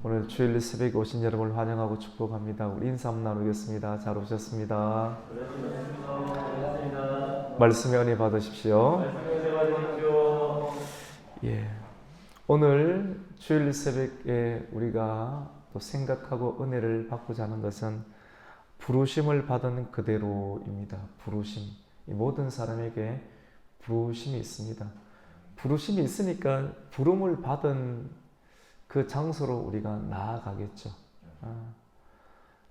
오늘 주일 새벽에 오신 여러분을 환영하고 축복합니다. 우리 인사 한번 나누겠습니다. 잘 오셨습니다. 말씀의 은혜 받으십시오. 예, 오늘 주일 새벽에 우리가 또 생각하고 은혜를 받고자 하는 것은 부르심을 받은 그대로입니다. 부르심. 이 모든 사람에게 부르심이 있습니다. 부르심이 있으니까 부름을 받은 그 장소로 우리가 나아가겠죠.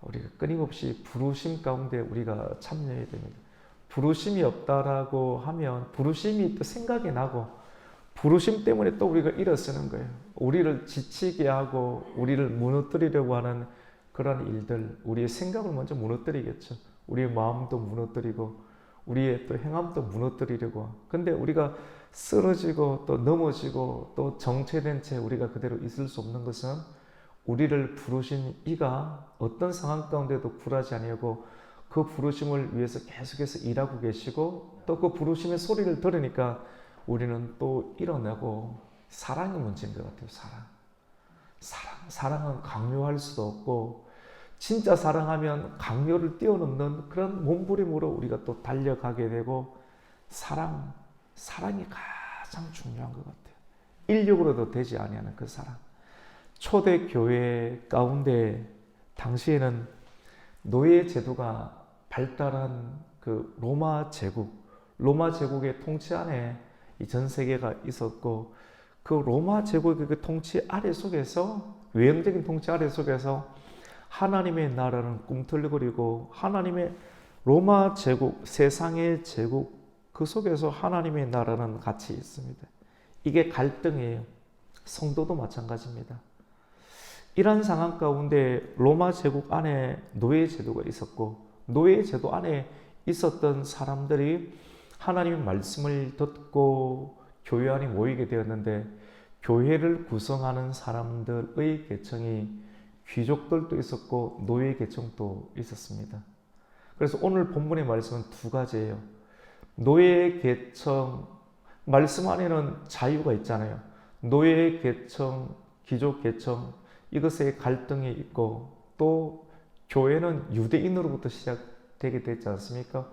우리가 끊임없이 부르심 가운데 우리가 참여해야 됩니다. 부르심이 없다라고 하면 부르심이 또 생각이 나고 부르심 때문에 또 우리가 일어서는 거예요. 우리를 지치게 하고 우리를 무너뜨리려고 하는 그런 일들, 우리의 생각을 먼저 무너뜨리겠죠. 우리의 마음도 무너뜨리고 우리의 또 행함도 무너뜨리려고. 근데 우리가 쓰러지고 또 넘어지고 또 정체된 채 우리가 그대로 있을 수 없는 것은 우리를 부르신 이가 어떤 상황 가운데도 굴하지 아니하고 그 부르심을 위해서 계속해서 일하고 계시고 또 그 부르심의 소리를 들으니까 우리는 또 일어나고 사랑이 문제인 것 같아요. 사랑은 강요할 수도 없고 진짜 사랑하면 강요를 뛰어넘는 그런 몸부림으로 우리가 또 달려가게 되고 사랑이 가장 중요한 것 같아요. 인력으로도 되지 아니하는 그 사랑. 초대교회 가운데 당시에는 노예 제도가 발달한 그 로마 제국의 통치 안에 이 전 세계가 있었고 그 로마 제국의 그 통치 아래 속에서 외형적인 통치 아래 속에서 하나님의 나라는 꿈틀거리고 하나님의 로마 제국, 세상의 제국 그 속에서 하나님의 나라는 같이 있습니다. 이게 갈등이에요. 성도도 마찬가지입니다. 이런 상황 가운데 로마 제국 안에 노예 제도가 있었고 노예 제도 안에 있었던 사람들이 하나님의 말씀을 듣고 교회 안에 모이게 되었는데 교회를 구성하는 사람들의 계층이 귀족들도 있었고 노예 계층도 있었습니다. 그래서 오늘 본문의 말씀은 두 가지예요. 노예 계층, 말씀 안에는 자유가 있잖아요. 노예 계층, 귀족 계층, 이것에 갈등이 있고 또 교회는 유대인으로부터 시작되게 됐지 않습니까?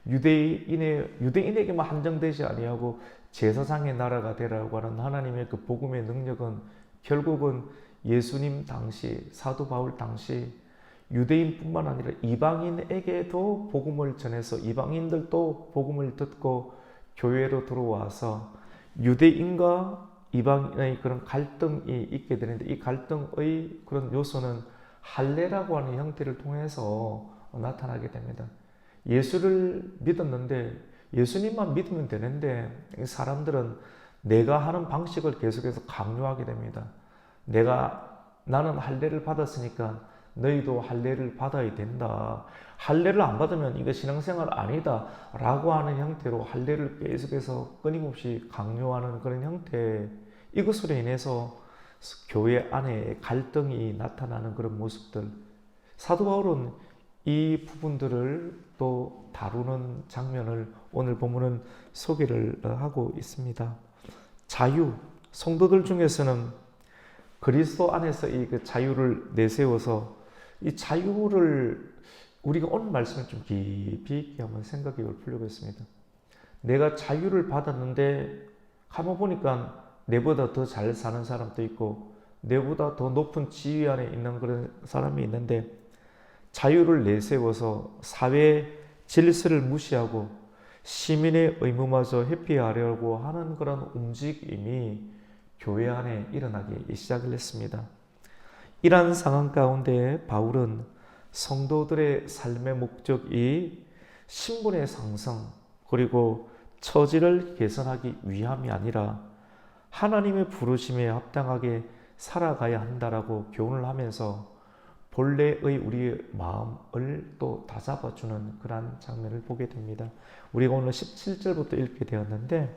유대인에게만 한정되지 아니하고 제사장의 나라가 되라고 하는 하나님의 그 복음의 능력은 결국은 예수님 당시, 사도 바울 당시 유대인뿐만 아니라 이방인에게도 복음을 전해서 이방인들도 복음을 듣고 교회로 들어와서 유대인과 이방인의 그런 갈등이 있게 되는데 이 갈등의 그런 요소는 할례라고 하는 형태를 통해서 나타나게 됩니다. 예수를 믿었는데 예수님만 믿으면 되는데 사람들은 내가 하는 방식을 계속해서 강요하게 됩니다. 나는 할례를 받았으니까 너희도 할례를 받아야 된다. 할례를 안 받으면 이거 신앙생활 아니다 라고 하는 형태로 할례를 계속해서 끊임없이 강요하는 그런 형태, 이것으로 인해서 교회 안에 갈등이 나타나는 그런 모습들. 사도 바울은 이 부분들을 또 다루는 장면을 오늘 본문은 소개를 하고 있습니다. 자유, 성도들 중에서는 그리스도 안에서 이 그 자유를 내세워서 이 자유를 우리가 오늘 말씀을 좀 깊이 있게 한번 생각해 볼 필요가 있습니다. 내가 자유를 받았는데 가만 보니까 내보다 더 잘 사는 사람도 있고 내보다 더 높은 지위 안에 있는 그런 사람이 있는데 자유를 내세워서 사회 질서를 무시하고 시민의 의무마저 회피하려고 하는 그런 움직임이 교회 안에 일어나기 시작을 했습니다. 이러한 상황 가운데 바울은 성도들의 삶의 목적이 신분의 상승 그리고 처지를 개선하기 위함이 아니라 하나님의 부르심에 합당하게 살아가야 한다라고 교훈을 하면서 본래의 우리의 마음을 또 다잡아주는 그러한 장면을 보게 됩니다. 우리가 오늘 17절부터 읽게 되었는데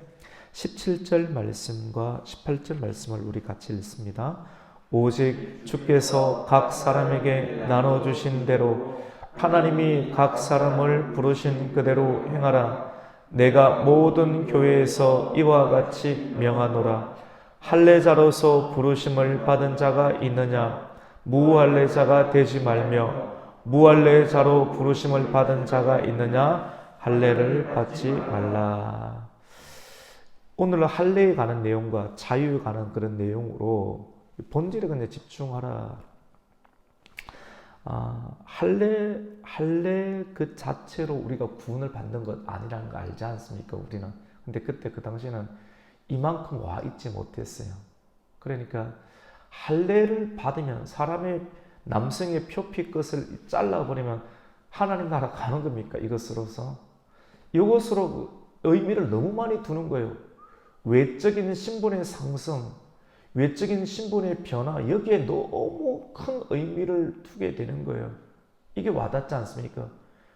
17절 말씀과 18절 말씀을 우리 같이 읽습니다. 오직 주께서 각 사람에게 나눠주신 대로 하나님이 각 사람을 부르신 그대로 행하라. 내가 모든 교회에서 이와 같이 명하노라. 할례자로서 부르심을 받은 자가 있느냐? 무할례자가 되지 말며 무할례자로 부르심을 받은 자가 있느냐? 할례를 받지 말라. 오늘 할례에 관한 내용과 자유에 관한 그런 내용으로 본질에 그냥 집중하라. 할례 그 자체로 우리가 구원을 받는 것 아니라는 거 알지 않습니까? 우리는. 근데 그때 그 당시에는 이만큼 와 있지 못했어요. 그러니까 할례를 받으면 사람의 남성의 표피 끝을 잘라버리면 하나님 나라 가는 겁니까? 이것으로서. 이것으로 의미를 너무 많이 두는 거예요. 외적인 신분의 상승, 외적인 신분의 변화, 여기에 너무 큰 의미를 두게 되는 거예요. 이게 와닿지 않습니까?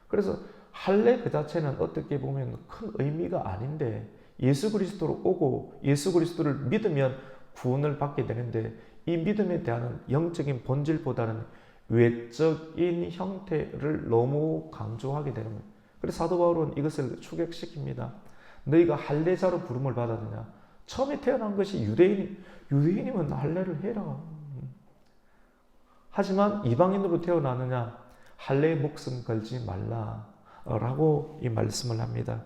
그래서 할례 그 자체는 어떻게 보면 큰 의미가 아닌데 예수 그리스도로 오고 예수 그리스도를 믿으면 구원을 받게 되는데 이 믿음에 대한 영적인 본질보다는 외적인 형태를 너무 강조하게 되는 거예요. 그래서 사도 바울은 이것을 추격시킵니다. 너희가 할례자로 부름을 받았느냐? 처음에 태어난 것이 유대인이면 할례를 해라. 하지만 이방인으로 태어나느냐? 할례에 목숨 걸지 말라라고 이 말씀을 합니다.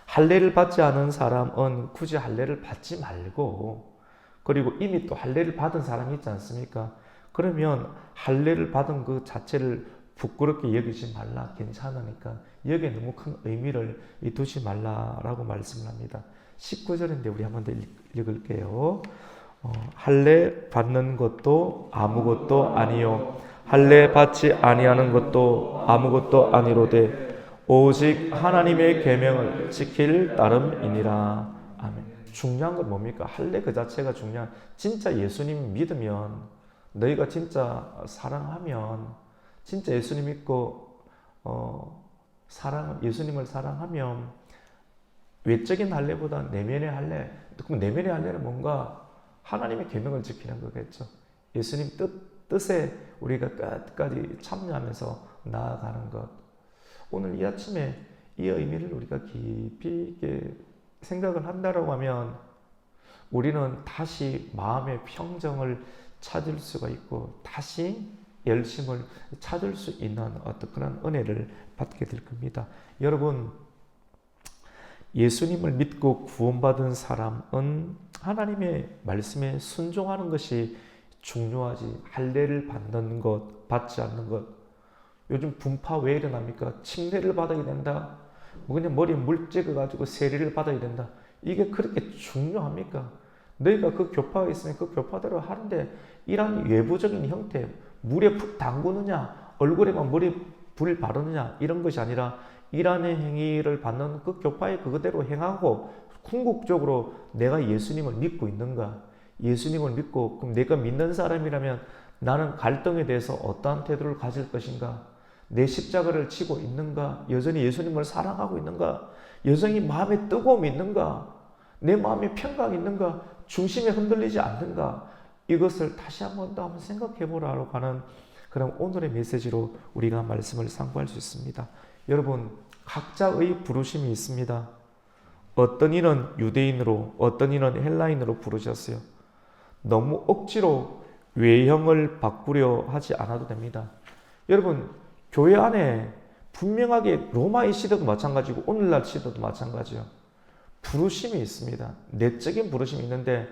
할례를 받지 않은 사람은 굳이 할례를 받지 말고, 그리고 이미 또 할례를 받은 사람이 있지 않습니까? 그러면 할례를 받은 그 자체를 부끄럽게 여기지 말라. 괜찮으니까 여기에 너무 큰 의미를 두지 말라라고 말씀을 합니다. 19절인데 우리 한번 더 읽을게요. 할례 받는 것도 아무것도 아니요 할례 받지 아니하는 것도 아무것도 아니로되 오직 하나님의 계명을 지킬 따름이니라. 아멘. 중요한 건 뭡니까? 할례 그 자체가 중요한, 진짜 예수님 믿으면, 너희가 진짜 사랑하면, 진짜 예수님 믿고 예수님을 사랑하면 외적인 할례보다 내면의 할례, 그럼 내면의 할례는 뭔가 하나님의 계명을 지키는 거겠죠. 예수님 뜻에 우리가 끝까지 참여하면서 나아가는 것. 오늘 이 아침에 이 의미를 우리가 깊이 있게 생각을 한다라고 하면 우리는 다시 마음의 평정을 찾을 수가 있고 다시 열심을 찾을 수 있는 어떤 그런 은혜를 받게 될 겁니다. 여러분, 예수님을 믿고 구원받은 사람은 하나님의 말씀에 순종하는 것이 중요하지, 할례를 받는 것, 받지 않는 것. 요즘 분파 왜 일어납니까? 침례를 받아야 된다. 뭐 그냥 머리에 물 찍어가지고 세례를 받아야 된다. 이게 그렇게 중요합니까? 너희가 그 교파가 있으면 그 교파대로 하는데 이런 외부적인 형태, 물에 푹 담그느냐, 얼굴에만 불 바르느냐 이런 것이 아니라 이란의 행위를 받는 그 교파에 그대로 행하고 궁극적으로 내가 예수님을 믿고 있는가? 예수님을 믿고 그럼 내가 믿는 사람이라면 나는 갈등에 대해서 어떠한 태도를 가질 것인가? 내 십자가를 지고 있는가? 여전히 예수님을 사랑하고 있는가? 여전히 마음에 뜨거움이 있는가? 내 마음에 평강이 있는가? 중심에 흔들리지 않는가? 이것을 다시 한번 더 한번 생각해 보라고 하는 그런 오늘의 메시지로 우리가 말씀을 상고할 수 있습니다. 여러분, 각자의 부르심이 있습니다. 어떤 이는 유대인으로, 어떤 이는 헬라인으로 부르셨어요. 너무 억지로 외형을 바꾸려 하지 않아도 됩니다. 여러분, 교회 안에 분명하게 로마의 시대도 마찬가지고 오늘날 시대도 마찬가지요. 부르심이 있습니다. 내적인 부르심이 있는데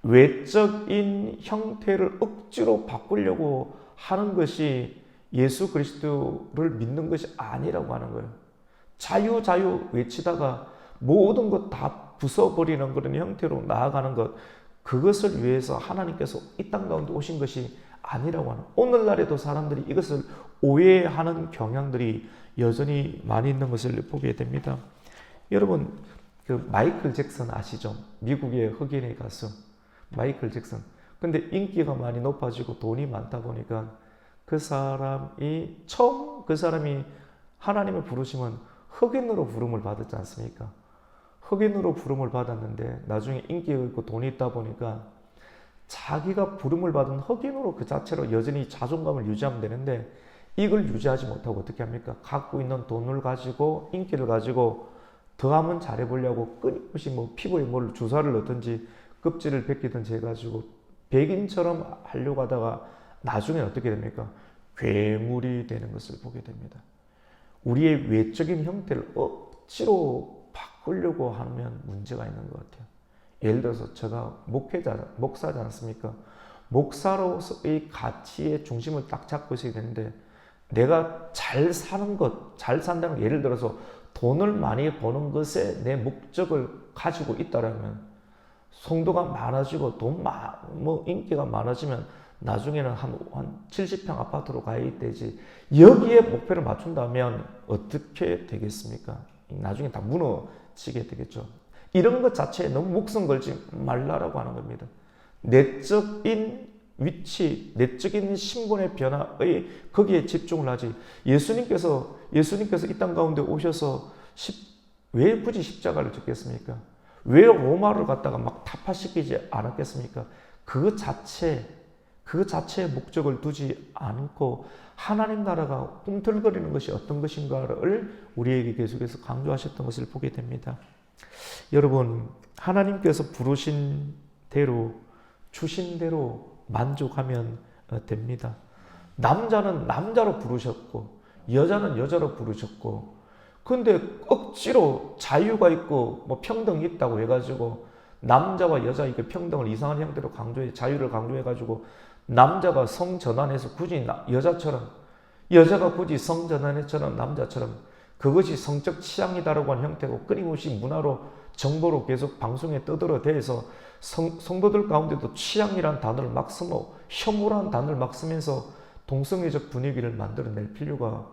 외적인 형태를 억지로 바꾸려고 하는 것이 예수 그리스도를 믿는 것이 아니라고 하는 거예요. 자유 외치다가 모든 것 다 부숴버리는 그런 형태로 나아가는 것, 그것을 위해서 하나님께서 이 땅 가운데 오신 것이 아니라고 하는, 오늘날에도 사람들이 이것을 오해하는 경향들이 여전히 많이 있는 것을 보게 됩니다. 여러분, 그 마이클 잭슨 아시죠? 미국의 흑인의 가수 마이클 잭슨. 근데 인기가 많이 높아지고 돈이 많다 보니까 그 사람이 하나님의 부르심은 흑인으로 부름을 받았지 않습니까? 흑인으로 부름을 받았는데 나중에 인기가 있고 돈이 있다 보니까 자기가 부름을 받은 흑인으로 그 자체로 여전히 자존감을 유지하면 되는데 이걸 유지하지 못하고 어떻게 합니까? 갖고 있는 돈을 가지고 인기를 가지고 더 한번 잘해보려고 끊임없이 피부에 뭘 주사를 넣든지 껍질을 벗기든지 해가지고 백인처럼 하려고 하다가 나중에 어떻게 됩니까? 괴물이 되는 것을 보게 됩니다. 우리의 외적인 형태를 억지로 바꾸려고 하면 문제가 있는 것 같아요. 예를 들어서 제가 목사지 않습니까? 목사로서의 가치의 중심을 딱 잡고 있어야 되는데 내가 잘 사는 것, 잘 산다는 것, 예를 들어서 돈을 많이 버는 것에 내 목적을 가지고 있다라면 성도가 많아지고 인기가 많아지면 나중에는 한 70평 아파트로 가야 되지. 여기에 목표를 맞춘다면 어떻게 되겠습니까? 나중에 다 무너지게 되겠죠. 이런 것 자체에 너무 목숨 걸지 말라라고 하는 겁니다. 내적인 위치, 내적인 신분의 변화의 거기에 집중을 하지. 예수님께서 이 땅 가운데 오셔서 왜 굳이 십자가를 지겠습니까? 왜 로마를 갖다가 막 타파시키지 않았겠습니까? 그 자체의 목적을 두지 않고 하나님 나라가 꿈틀거리는 것이 어떤 것인가를 우리에게 계속해서 강조하셨던 것을 보게 됩니다. 여러분, 하나님께서 부르신 대로, 주신 대로 만족하면 됩니다. 남자는 남자로 부르셨고 여자는 여자로 부르셨고, 근데 억지로 자유가 있고 뭐 평등이 있다고 해가지고 남자와 여자 이렇게 평등을 이상한 형태로 자유를 강조해가지고 남자가 성전환해서 굳이 여자가 굳이 성전환해처럼 남자처럼 그것이 성적 취향이다라고 하는 형태고 끊임없이 문화로 정보로 계속 방송에 떠들어대서 성도들 가운데도 취향이란 단어를 막 쓰고 혐오란 단어를 막 쓰면서 동성애적 분위기를 만들어낼 필요가,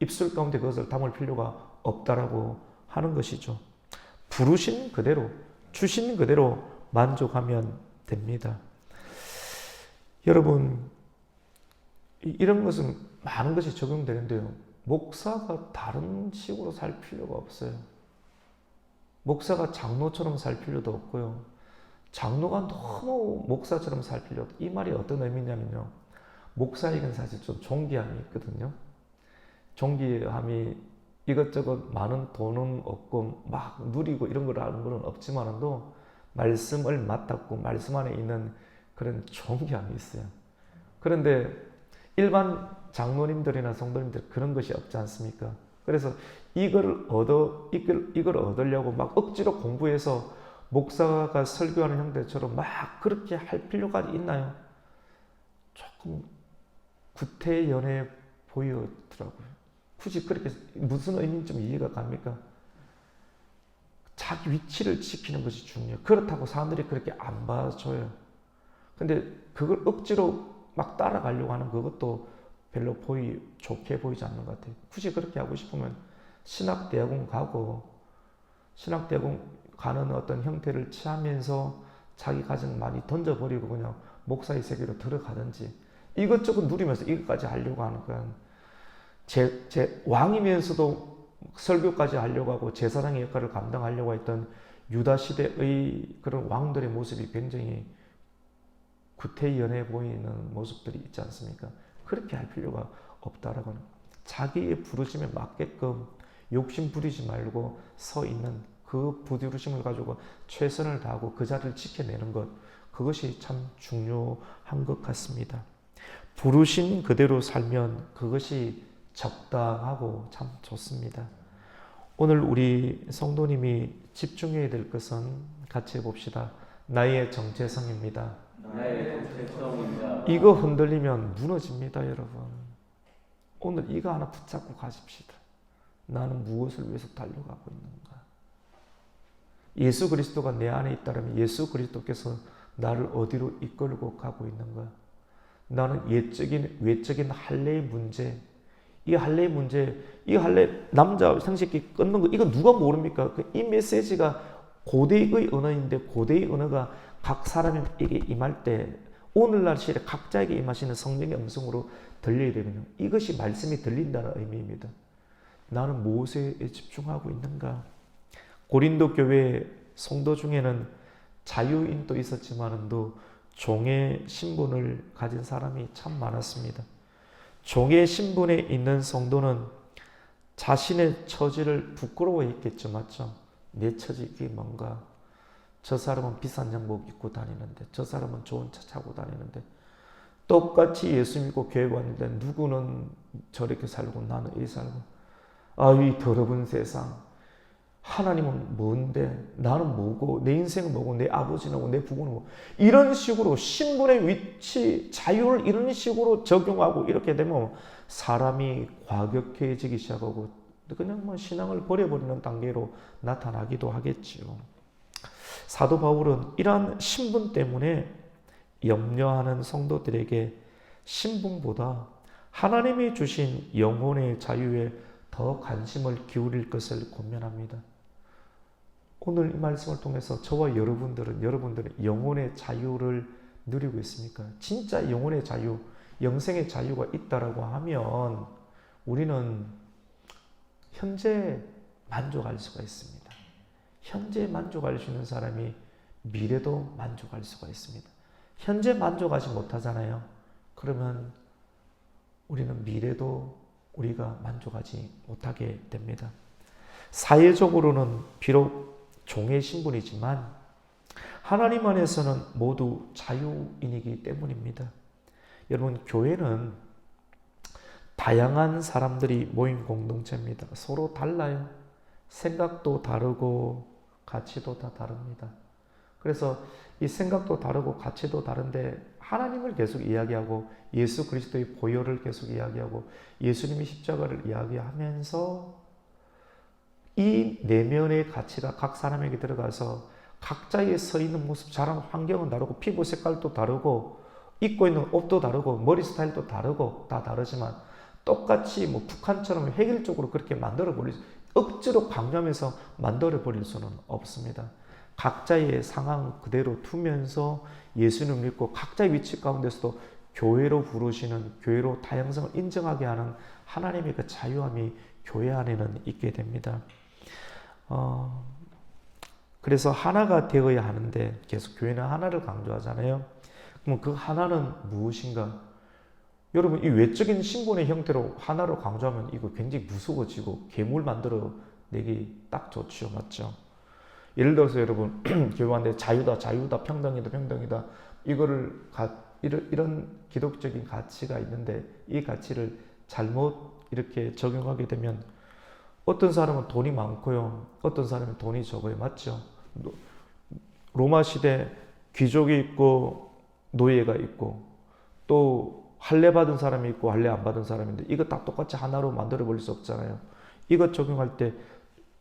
입술 가운데 그것을 담을 필요가 없다라고 하는 것이죠. 부르신 그대로, 주신 그대로 만족하면 됩니다. 여러분, 이런 것은 많은 것이 적용되는데요. 목사가 다른 식으로 살 필요가 없어요. 목사가 장로처럼 살 필요도 없고요. 장로가 너무 목사처럼 살 필요 없다. 이 말이 어떤 의미냐면요. 목사에게는 사실 좀 존귀함이 있거든요. 존귀함이 이것저것 많은 돈은 없고 막 누리고 이런 걸 하는 건 없지만도 말씀을 맡았고 말씀 안에 있는 그런 존귀함이 있어요. 그런데 일반 장로님들이나 성도님들 그런 것이 없지 않습니까? 그래서 이걸 얻으려고 막 억지로 공부해서 목사가 설교하는 형태처럼 막 그렇게 할 필요가 있나요? 조금 구태연해 보이더라고요. 굳이 그렇게 무슨 의미인지 좀 이해가 갑니까? 자기 위치를 지키는 것이 중요해요. 그렇다고 사람들이 그렇게 안 봐줘요. 근데 그걸 억지로 막 따라가려고 하는 그것도 별로 좋게 보이지 않는 것 같아요. 굳이 그렇게 하고 싶으면 신학대학원 가는 어떤 형태를 취하면서 자기 가정 많이 던져버리고 그냥 목사의 세계로 들어가든지 이것저것 누리면서 이것까지 하려고 하는 건 제 왕이면서도 설교까지 하려고 하고 제사장의 역할을 감당하려고 했던 유다 시대의 그런 왕들의 모습이 굉장히 구태연해 보이는 모습들이 있지 않습니까? 그렇게 할 필요가 없다라고 하는, 자기의 부르심에 맞게끔 욕심 부리지 말고 서 있는 그 부르심을 가지고 최선을 다하고 그 자리를 지켜내는 것, 그것이 참 중요한 것 같습니다. 부르신 그대로 살면 그것이 적당하고 참 좋습니다. 오늘 우리 성도님이 집중해야 될 것은 같이 해봅시다. 나의 정체성입니다. 이거 흔들리면 무너집니다, 여러분. 오늘 이거 하나 붙잡고 가십시다. 나는 무엇을 위해서 달려가고 있는가? 예수 그리스도가 내 안에 있다면 예수 그리스도께서 나를 어디로 이끌고 가고 있는가? 나는 외적인 할례의 문제, 이 할례 남자 생식기 끊는 거 이거 누가 모릅니까? 이 메시지가 고대의 언어인데 고대의 언어가 각 사람에게 임할 때 오늘날 시대 각자에게 임하시는 성령의 음성으로 들려야 되거든요. 이것이 말씀이 들린다는 의미입니다. 나는 무엇에 집중하고 있는가? 고린도 교회 성도 중에는 자유인도 있었지만도 종의 신분을 가진 사람이 참 많았습니다. 종의 신분에 있는 성도는 자신의 처지를 부끄러워했겠죠. 맞죠? 내 처지 이게 뭔가? 저 사람은 비싼 양복 입고 다니는데, 저 사람은 좋은 차 타고 다니는데, 똑같이 예수 믿고 교회 왔는데 누구는 저렇게 살고 나는 이 살고, 아, 이 더러운 세상. 하나님은 뭔데? 나는 뭐고? 내 인생은 뭐고? 내 아버지는 뭐고? 내 부모는 뭐고? 이런 식으로 신분의 위치, 자유를 이런 식으로 적용하고 이렇게 되면 사람이 과격해지기 시작하고 그냥 뭐 신앙을 버려버리는 단계로 나타나기도 하겠지요. 사도 바울은 이러한 신분 때문에 염려하는 성도들에게 신분보다 하나님이 주신 영혼의 자유에 더 관심을 기울일 것을 권면합니다. 오늘 이 말씀을 통해서 저와 여러분들은 영혼의 자유를 누리고 있습니까? 진짜 영혼의 자유, 영생의 자유가 있다라고 하면 우리는 현재 만족할 수가 있습니다. 현재 만족할 수 있는 사람이 미래도 만족할 수가 있습니다. 현재 만족하지 못하잖아요. 그러면 우리는 미래도 우리가 만족하지 못하게 됩니다. 사회적으로는 비록 종의 신분이지만 하나님 안에서는 모두 자유인이기 때문입니다. 여러분, 교회는 다양한 사람들이 모인 공동체입니다. 서로 달라요. 생각도 다르고 가치도 다 다릅니다. 그래서 이 생각도 다르고 가치도 다른데 하나님을 계속 이야기하고 예수 그리스도의 보혈을 계속 이야기하고 예수님의 십자가를 이야기하면서 이 내면의 가치가 각 사람에게 들어가서 각자의 서 있는 모습, 자란 환경은 다르고 피부 색깔도 다르고 입고 있는 옷도 다르고 머리 스타일도 다르고 다 다르지만 똑같이 뭐 북한처럼 획일적으로 그렇게 억지로 강요하면서 만들어버릴 수는 없습니다. 각자의 상황 그대로 두면서 예수님을 믿고 각자의 위치 가운데서도 교회로 부르시는, 교회로 다양성을 인정하게 하는 하나님의 그 자유함이 교회 안에는 있게 됩니다. 그래서 하나가 되어야 하는데 계속 교회는 하나를 강조하잖아요. 그럼 그 하나는 무엇인가? 여러분, 이 외적인 신분의 형태로 하나를 강조하면 이거 굉장히 무서워지고 괴물 만들어 내기 딱 좋죠. 맞죠? 예를 들어서 여러분, 교회 왔는데 자유다, 평등이다. 이런 기독적인 가치가 있는데 이 가치를 잘못 이렇게 적용하게 되면 어떤 사람은 돈이 많고요. 어떤 사람은 돈이 적어요. 맞죠? 로마 시대 귀족이 있고 노예가 있고 또 할례 받은 사람이 있고 할례 안 받은 사람인데 이거 다 똑같이 하나로 만들어 버릴 수 없잖아요. 이것 적용할 때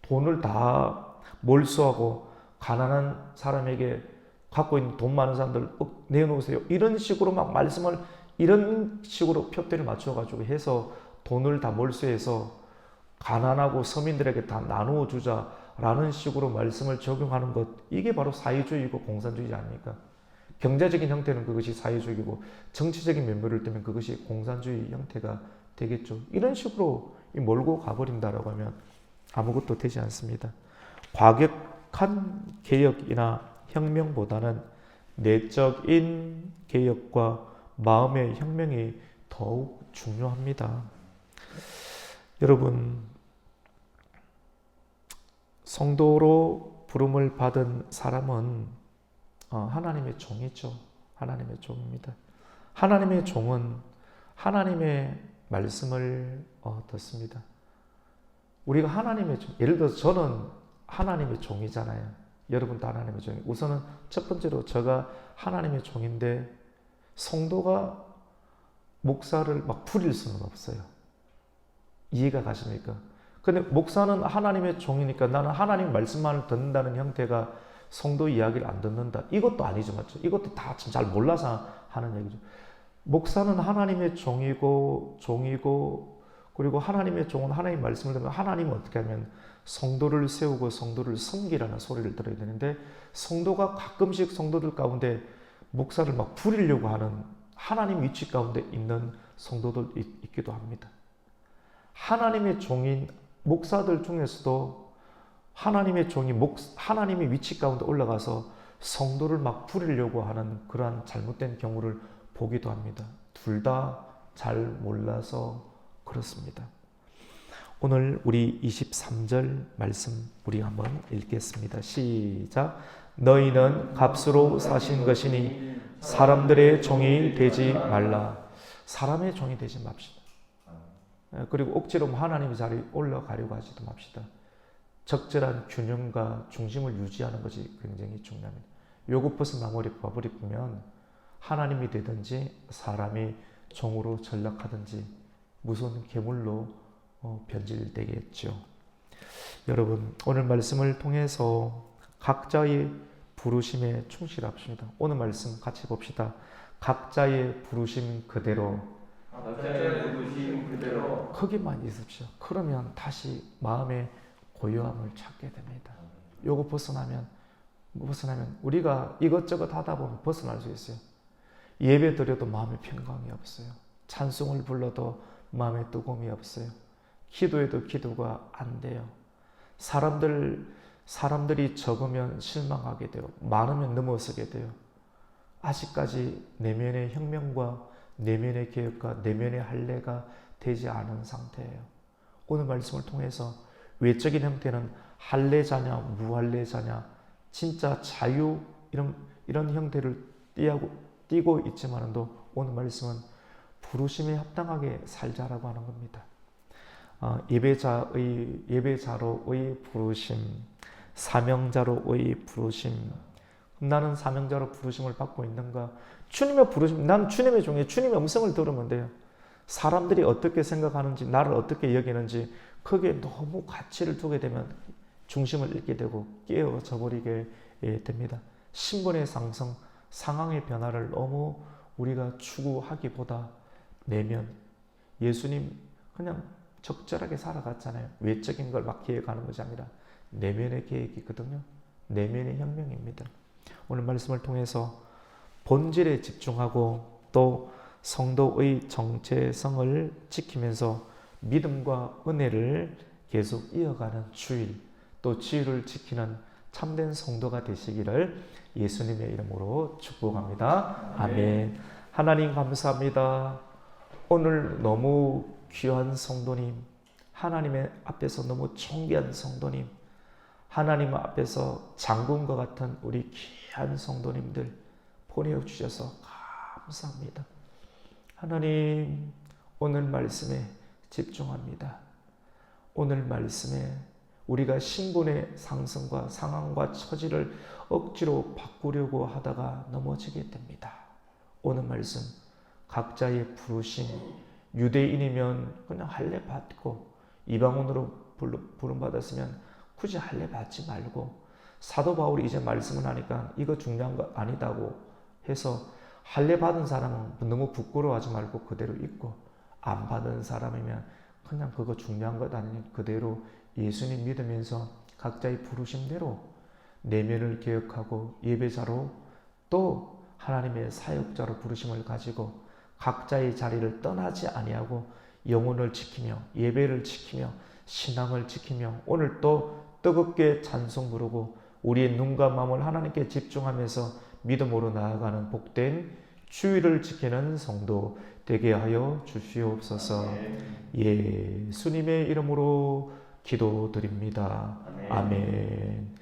돈을 다 몰수하고 가난한 사람에게 갖고 있는 돈 많은 사람들 내놓으세요. 이런 식으로 막 말씀을 이런 식으로 표대를 맞춰가지고 해서 돈을 다 몰수해서 가난하고 서민들에게 다 나누어 주자라는 식으로 말씀을 적용하는 것, 이게 바로 사회주의고 공산주의지 아닙니까? 경제적인 형태는 그것이 사회주의고 정치적인 면모를 떼면 그것이 공산주의 형태가 되겠죠. 이런 식으로 몰고 가버린다라고 하면 아무것도 되지 않습니다. 과격한 개혁이나 혁명보다는 내적인 개혁과 마음의 혁명이 더욱 중요합니다. 여러분, 성도로 부름을 받은 사람은 하나님의 종이죠. 하나님의 종입니다. 하나님의 종은 하나님의 말씀을 듣습니다. 우리가 하나님의 종, 예를 들어서 저는 하나님의 종이잖아요. 여러분도 하나님의 종이. 우선은 첫 번째로 제가 하나님의 종인데 성도가 목사를 막 부릴 수는 없어요. 이해가 가십니까? 근데 목사는 하나님의 종이니까 나는 하나님 말씀만을 듣는다는 형태가 성도 이야기를 안 듣는다. 이것도 아니죠. 맞죠? 이것도 다 잘 몰라서 하는 얘기죠. 목사는 하나님의 종이고 그리고 하나님의 종은 하나님 말씀을 듣면 하나님은 어떻게 하면 성도를 세우고 성도를 섬기라는 소리를 들어야 되는데 성도가 가끔씩 성도들 가운데 목사를 막 부리려고 하는 하나님 위치 가운데 있는 성도들 있기도 합니다. 하나님의 종인 목사들 중에서도 하나님의 종이 하나님의 위치 가운데 올라가서 성도를 막 부리려고 하는 그러한 잘못된 경우를 보기도 합니다. 둘 다 잘 몰라서 그렇습니다. 오늘 우리 23절 말씀 우리 한번 읽겠습니다. 시작. 너희는 값으로 사신 것이니 사람들의 종이 되지 말라. 사람의 종이 되지 맙시다. 그리고 억지로 하나님의 자리에 올라가려고 하지도 맙시다. 적절한 균형과 중심을 유지하는 것이 굉장히 중요합니다. 요거 벗어나버리면 하나님이 되든지 사람이 종으로 전락하든지 무슨 괴물로 변질되겠죠. 여러분, 오늘 말씀을 통해서 각자의 부르심에 충실합시다. 오늘 말씀 같이 봅시다. 각자의 부르심 그대로 거기만 있읍시오. 그러면 다시 마음의 고요함을 찾게 됩니다. 요거 벗어나면 우리가 이것저것 하다 보면 벗어날 수 있어요. 예배 드려도 마음에 평강이 없어요. 찬송을 불러도 마음에 뜨거움이 없어요. 기도해도 기도가 안 돼요. 사람들이 적으면 실망하게 돼요. 많으면 넘어서게 돼요. 아직까지 내면의 혁명과 내면의 개혁과 내면의 할례가 되지 않은 상태예요. 오늘 말씀을 통해서 외적인 형태는 할례자냐 무할례자냐 진짜 자유 이런 형태를 띠고 있지만도 오늘 말씀은 부르심에 합당하게 살자라고 하는 겁니다. 예배자로의 부르심, 사명자로의 부르심. 나는 사명자로 부르심을 받고 있는가? 주님의 부르심, 난 주님의 종이 주님의 음성을 들으면 돼요. 사람들이 어떻게 생각하는지, 나를 어떻게 여기는지 거기에 너무 가치를 두게 되면 중심을 잃게 되고 깨어져 버리게 됩니다. 신분의 상승, 상황의 변화를 너무 우리가 추구하기보다 내면, 예수님 그냥 적절하게 살아갔잖아요. 외적인 걸 막 계획하는 것이 아니라 내면의 계획이거든요. 내면의 혁명입니다. 오늘 말씀을 통해서 본질에 집중하고 또 성도의 정체성을 지키면서 믿음과 은혜를 계속 이어가는 주일, 또 지유를 지키는 참된 성도가 되시기를 예수님의 이름으로 축복합니다. 아멘. 하나님 감사합니다. 오늘 너무 귀한 성도님, 하나님의 앞에서 너무 존귀한 성도님, 하나님 앞에서 장군과 같은 우리 귀한 성도님들 보내주셔서 감사합니다. 하나님, 오늘 말씀에 집중합니다. 오늘 말씀에 우리가 신분의 상승과 상황과 처지를 억지로 바꾸려고 하다가 넘어지게 됩니다. 오늘 말씀, 각자의 부르심, 유대인이면 그냥 할례 받고 이방인으로 부름받았으면 굳이 할례 받지 말고, 사도 바울이 이제 말씀을 하니까 이거 중요한 거 아니다고 해서 할례 받은 사람은 너무 부끄러워하지 말고 그대로 있고, 안 받은 사람이면 그냥 그거 중요한 것 아니니 그대로 예수님 믿으면서 각자의 부르심대로 내면을 개혁하고 예배자로 또 하나님의 사역자로 부르심을 가지고 각자의 자리를 떠나지 아니하고 영혼을 지키며 예배를 지키며 신앙을 지키며 오늘 또 뜨겁게 찬송 부르고 우리의 눈과 마음을 하나님께 집중하면서 믿음으로 나아가는 복된 주의를 지키는 성도 되게 하여 주시옵소서. 예수님의 이름으로 기도드립니다. 아멘.